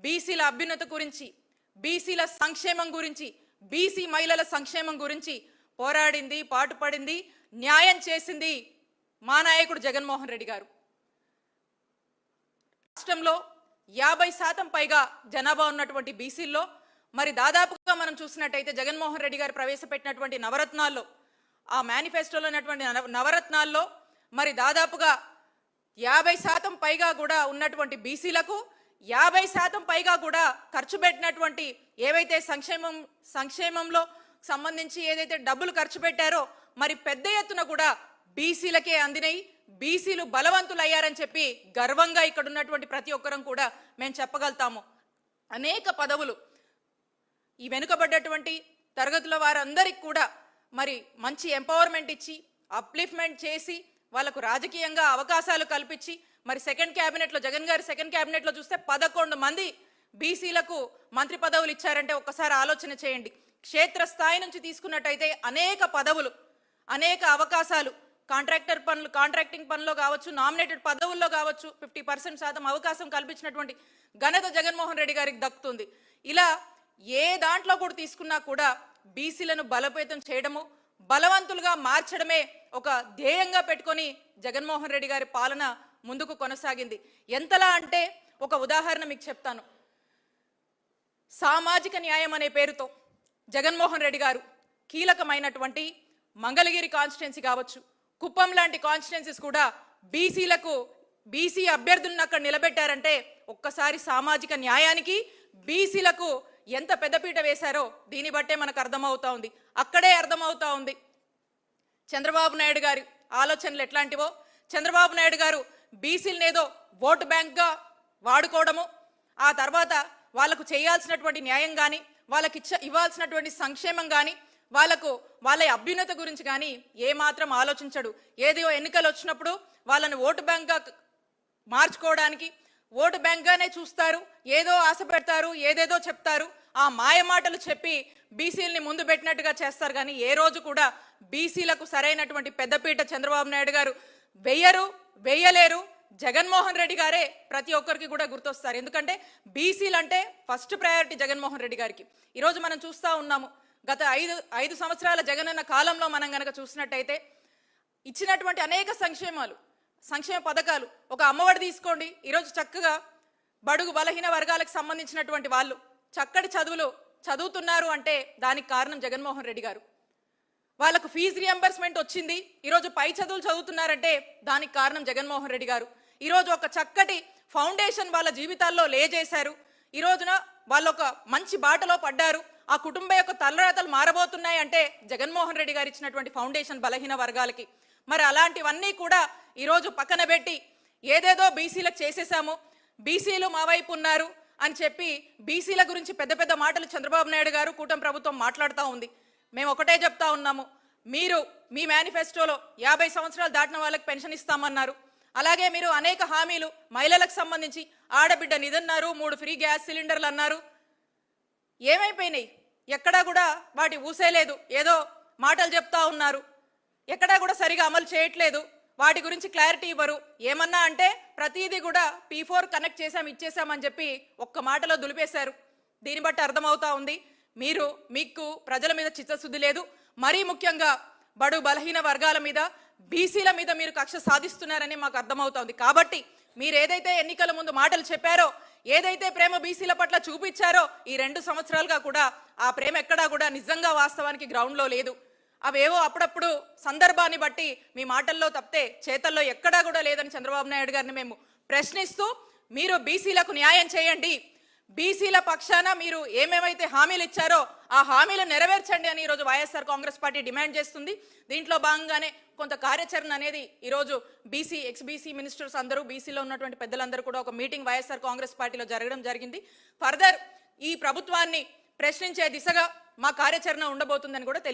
బీసీల అభ్యున్నతి గురించి, బీసీల సంక్షేమం గురించి, బీసీ మహిళల సంక్షేమం గురించి పోరాడింది, పాటుపడింది, న్యాయం చేసింది మా నాయకుడు జగన్మోహన్ రెడ్డి గారు. రాష్ట్రంలో 50% పైగా జనాభా ఉన్నటువంటి బీసీల్లో మరి దాదాపుగా మనం చూసినట్టయితే జగన్మోహన్ రెడ్డి గారు ప్రవేశపెట్టినటువంటి నవరత్నాల్లో, ఆ మేనిఫెస్టోలో ఉన్నటువంటి నవరత్నాల్లో మరి దాదాపుగా 50% పైగా కూడా ఉన్నటువంటి బీసీలకు 50% పైగా కూడా ఖర్చు పెట్టినటువంటి ఏవైతే సంక్షేమంలో సంబంధించి ఏదైతే డబ్బులు ఖర్చు పెట్టారో మరి పెద్ద ఎత్తున కూడా బీసీలకే అందినయి, బీసీలు బలవంతులయ్యారని చెప్పి గర్వంగా ఇక్కడ ఉన్నటువంటి ప్రతి ఒక్కరం కూడా మేము చెప్పగలుగుతాము. అనేక పదవులు ఈ వెనుకబడ్డటువంటి తరగతుల వారందరికీ కూడా మరి మంచి ఎంపవర్మెంట్ ఇచ్చి, అప్లిఫ్ట్మెంట్ చేసి, వాళ్ళకు రాజకీయంగా అవకాశాలు కల్పించి, మరి సెకండ్ క్యాబినెట్లో జగన్ గారి సెకండ్ క్యాబినెట్లో చూస్తే 11 మంది బీసీలకు మంత్రి పదవులు ఇచ్చారంటే ఒక్కసారి ఆలోచన చేయండి. క్షేత్రస్థాయి నుంచి తీసుకున్నట్టయితే అనేక పదవులు, అనేక అవకాశాలు, కాంట్రాక్టింగ్ పనుల్లో కావచ్చు, నామినేటెడ్ పదవుల్లో కావచ్చు 50% అవకాశం కల్పించినటువంటి ఘనత జగన్మోహన్ రెడ్డి గారికి దక్కుతుంది. ఇలా ఏ దాంట్లో కూడా తీసుకున్నా కూడా బీసీలను బలోపేతం చేయడము, బలవంతులుగా మార్చడమే ఒక ధ్యేయంగా పెట్టుకొని జగన్మోహన్ రెడ్డి గారి పాలన ముందుకు కొనసాగింది. ఎంతలా అంటే ఒక ఉదాహరణ మీకు చెప్తాను. సామాజిక న్యాయం అనే పేరుతో జగన్మోహన్ రెడ్డి గారు కీలకమైనటువంటి మంగళగిరి కాన్స్టిట్యున్సీ కావచ్చు, కుప్పం లాంటి కాన్స్టిట్యున్సీస్ కూడా బీసీ అభ్యర్థులను అక్కడ నిలబెట్టారంటే ఒక్కసారి సామాజిక న్యాయానికి, బీసీలకు ఎంత పెద్దపీట వేశారో దీన్ని బట్టే మనకు అర్థమవుతా ఉంది. అక్కడే అర్థమవుతా ఉంది చంద్రబాబు నాయుడు గారి ఆలోచనలు ఎట్లాంటివో. చంద్రబాబు నాయుడు గారు బీసీలను ఏదో ఓటు బ్యాంక్గా వాడుకోవడము, ఆ తర్వాత వాళ్ళకు చేయాల్సినటువంటి న్యాయం కానీ, వాళ్ళకి ఇవ్వాల్సినటువంటి సంక్షేమం కానీ, వాళ్ళ అభ్యున్నతి గురించి కానీ ఏమాత్రం ఆలోచించడు. ఏదో ఎన్నికలు వచ్చినప్పుడు వాళ్ళని ఓటు బ్యాంక్గా మార్చుకోవడానికి, ఓటు బ్యాంక్గానే చూస్తారు, ఏదో ఆశ పెడతారు, ఏదేదో చెప్తారు, ఆ మాయ మాటలు చెప్పి బీసీలని ముందు పెట్టినట్టుగా చేస్తారు. కానీ ఏ రోజు కూడా బీసీలకు సరైనటువంటి పెద్దపీట చంద్రబాబు నాయుడు గారు వేయలేరు. జగన్మోహన్ రెడ్డి గారే ప్రతి ఒక్కరికి కూడా గుర్తొస్తారు. ఎందుకంటే బీసీలు అంటే ఫస్ట్ ప్రయారిటీ జగన్మోహన్ రెడ్డి గారికి. ఈరోజు మనం చూస్తూ ఉన్నాము, గత 5 సంవత్సరాల జగనన్న కాలంలో మనం గనక చూసినట్టయితే ఇచ్చినటువంటి అనేక సంక్షేమ పథకాలు, ఒక అమ్మఒడి తీసుకోండి. ఈరోజు చక్కగా బడుగు బలహీన వర్గాలకు సంబంధించినటువంటి వాళ్ళు చక్కటి చదువులు చదువుతున్నారు అంటే దానికి కారణం జగన్మోహన్ రెడ్డి గారు. వాళ్ళకు ఫీజు రియంబర్స్మెంట్ వచ్చింది, ఈరోజు పై చదువులు చదువుతున్నారంటే దానికి కారణం జగన్మోహన్ రెడ్డి గారు. ఈరోజు ఒక చక్కటి ఫౌండేషన్ వాళ్ళ జీవితాల్లో లేజేశారు. ఈ రోజున వాళ్ళు ఒక మంచి బాటలో పడ్డారు. ఆ కుటుంబ యొక్క తలరాతలు మారబోతున్నాయి అంటే జగన్మోహన్ రెడ్డి గారు ఇచ్చినటువంటి ఫౌండేషన్ బలహీన వర్గాలకి. మరి అలాంటివన్నీ కూడా ఈరోజు పక్కన పెట్టి ఏదేదో బీసీలకు చేసేసాము, బీసీలు మా వైపు ఉన్నారు అని చెప్పి బీసీల గురించి పెద్ద పెద్ద మాటలు చంద్రబాబు నాయుడు గారు, కూటమి ప్రభుత్వం మాట్లాడుతూ ఉంది. మేము ఒకటే చెప్తా ఉన్నాము, మీరు మీ మేనిఫెస్టోలో 50 సంవత్సరాలు దాటిన వాళ్ళకి పెన్షన్ ఇస్తామన్నారు. అలాగే మీరు అనేక హామీలు మహిళలకు సంబంధించి ఆడబిడ్డ నిధన్నారు, 3 ఫ్రీ గ్యాస్ సిలిండర్లు అన్నారు. ఏమైపోయినాయి? ఎక్కడా కూడా వాటి ఊసేలేదు. ఏదో మాటలు చెప్తా ఉన్నారు, ఎక్కడా కూడా సరిగా అమలు చేయట్లేదు. వాటి గురించి క్లారిటీ ఇవ్వరు. ఏమన్నా అంటే ప్రతిదీ కూడా P4 కనెక్ట్ ఇచ్చేసామని చెప్పి ఒక్క మాటలో దులిపేశారు. దీన్ని బట్టి అర్థమవుతా ఉంది మీకు ప్రజల మీద చిత్తశుద్ధి లేదు. మరీ ముఖ్యంగా బడు బలహీన వర్గాల మీద, బీసీల మీద మీరు కక్ష సాధిస్తున్నారని మాకు అర్థమవుతోంది. కాబట్టి మీరు ఏదైతే ఎన్నికల ముందు మాటలు చెప్పారో, ఏదైతే ప్రేమ బీసీల పట్ల చూపించారో ఈ 2 సంవత్సరాలుగా కూడా ఆ ప్రేమ ఎక్కడా కూడా నిజంగా వాస్తవానికి గ్రౌండ్లో లేదు. అవేవో అప్పుడప్పుడు సందర్భాన్ని బట్టి మీ మాటల్లో తప్పితే చేతల్లో ఎక్కడా కూడా లేదని చంద్రబాబు నాయుడు గారిని మేము ప్రశ్నిస్తూ, మీరు బీసీలకు న్యాయం చేయండి, బీసీల పక్షాన మీరు ఏమేమైతే హామీలు ఇచ్చారో ఆ హామీలు నెరవేర్చండి అని ఈరోజు వైఎస్ఆర్ కాంగ్రెస్ పార్టీ డిమాండ్ చేస్తుంది. దీంట్లో భాగంగానే కొంత కార్యాచరణ అనేది ఈరోజు ఎక్స్-బీసీ మినిస్టర్స్ అందరూ, బీసీలో ఉన్నటువంటి పెద్దలందరూ కూడా ఒక మీటింగ్ వైఎస్ఆర్ కాంగ్రెస్ పార్టీలో జరగడం జరిగింది. ఫర్దర్ ఈ ప్రభుత్వాన్ని ప్రశ్నించే దిశగా మా కార్యాచరణ ఉండబోతుందని కూడా